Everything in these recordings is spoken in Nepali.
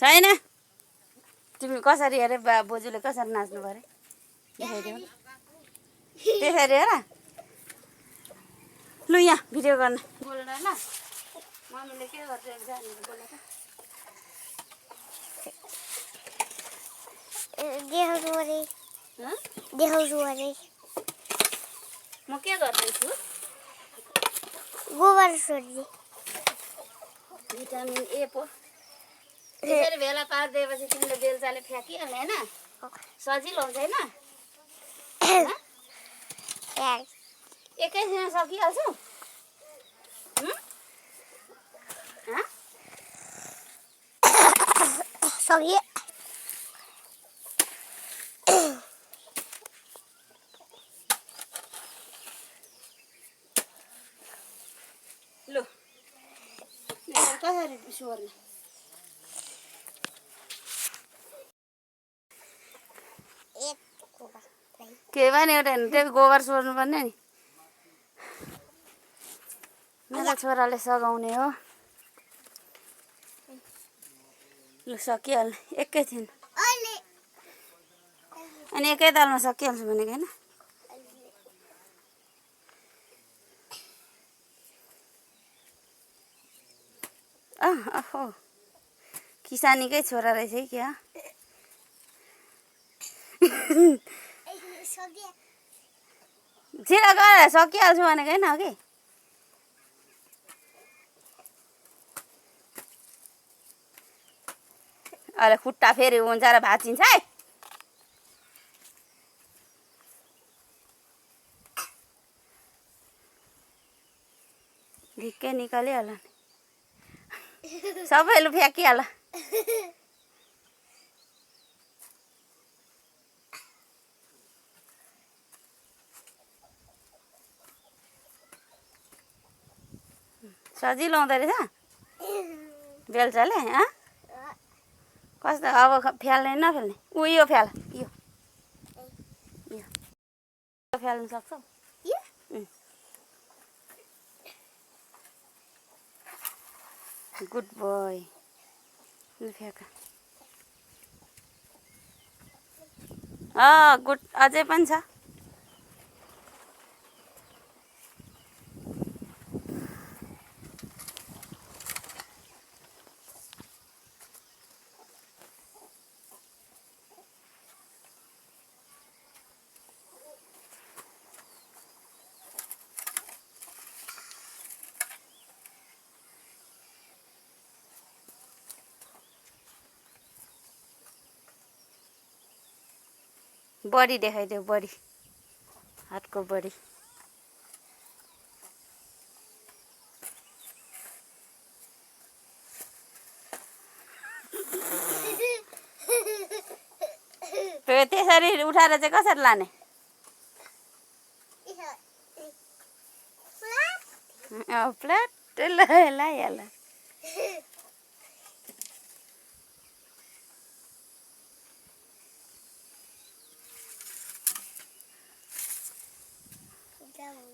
छैन तिमी कसरी हेरे बोजूले कसरी नाच्नु पऱ्यो देखाइदेऊ त्यसरी हेर लु यहाँ भिडियो गर्न बोल्न ल मम्मीले के गरिरहेको छ भनेर बोलेको म के गर्दैछु गोबर सोध्दै भिटामिन ए पो त्यसरी भेला पारिदिएपछि तिमीले बेलचाले फ्याँकिहाल्ने होइन सजिलो हुन्छ होइन एकैछिनमा सकिहाल्छौ सकिए लु कसरी सोर्ने के भने एउटा त्यो गोबर सोर्नु पर्ने नि मेरो छोराले सघाउने हो लु सकिहाल्ने एकैछिन अनि एकै तालमा सकिहाल्छु भनेको होइन अहो किसानीकै छोरा रहेछ है क्या छिटो गर सकिहाल्छु भनेको होइन कि अहिले खुट्टा फेरि हुन्छ र भाँचिन्छ है ढिक्कै निकालिहाल सबैले फ्याँकिहाल सजिलो हुँदो रहेछ बेलचाले कस्तो अब फ्याल्ने नफाल्ने यो फ्याल यो फ्याल्नु सक्छौ गुड बोय फ्याँक गुड अझै पनि छ बडी देखाइदेऊ बडी हातको बडी त्यसरी उठाएर चाहिँ कसरी लाने प्लेट लाइहाल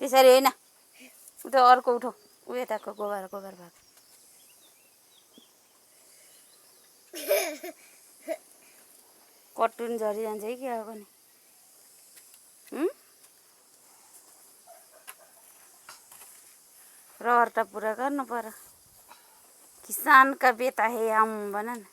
त्यसरी होइन उठो अर्को उठो उ यताको गोबर भएको कटुन झरिजान्छ है क्या पनि रहर त पुरा गर्नु पर्यो किसान का बेटा है हम भन न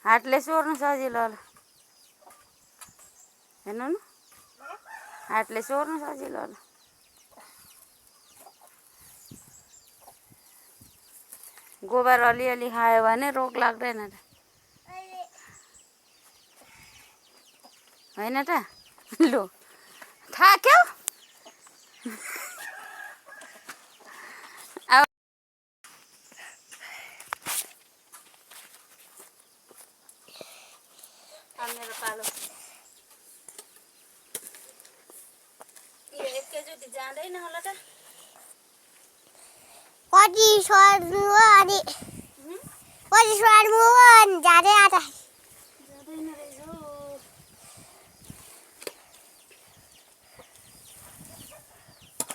हातले सोर्नु सजिलो होला हेर्नु न हातले सोर्नु सजिलो होला गोबर अलिअलि खायो भने रोग लाग्दैन त हैन त लु थाक्यो मेरो पालो यो एकैचोटि जाँदैन होला त पछि सर्नु हो अनि पछि सर्नु हो अनि जाँदै आज जाँदैन रहेछ हौ।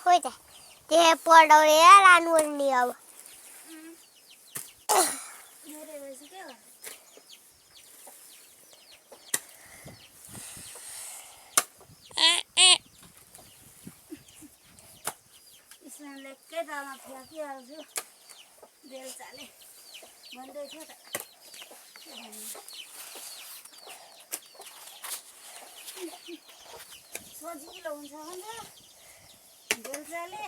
खोइ त त्यहाँ पढाउने लानुपर्ने अब धेरै भएछ क्या हो। इस्लामले एकै दालमा फ्याँकिहाल्छु बेलचाले भन्दै थियो त। सजिलो हुन्छ भने बेलचाले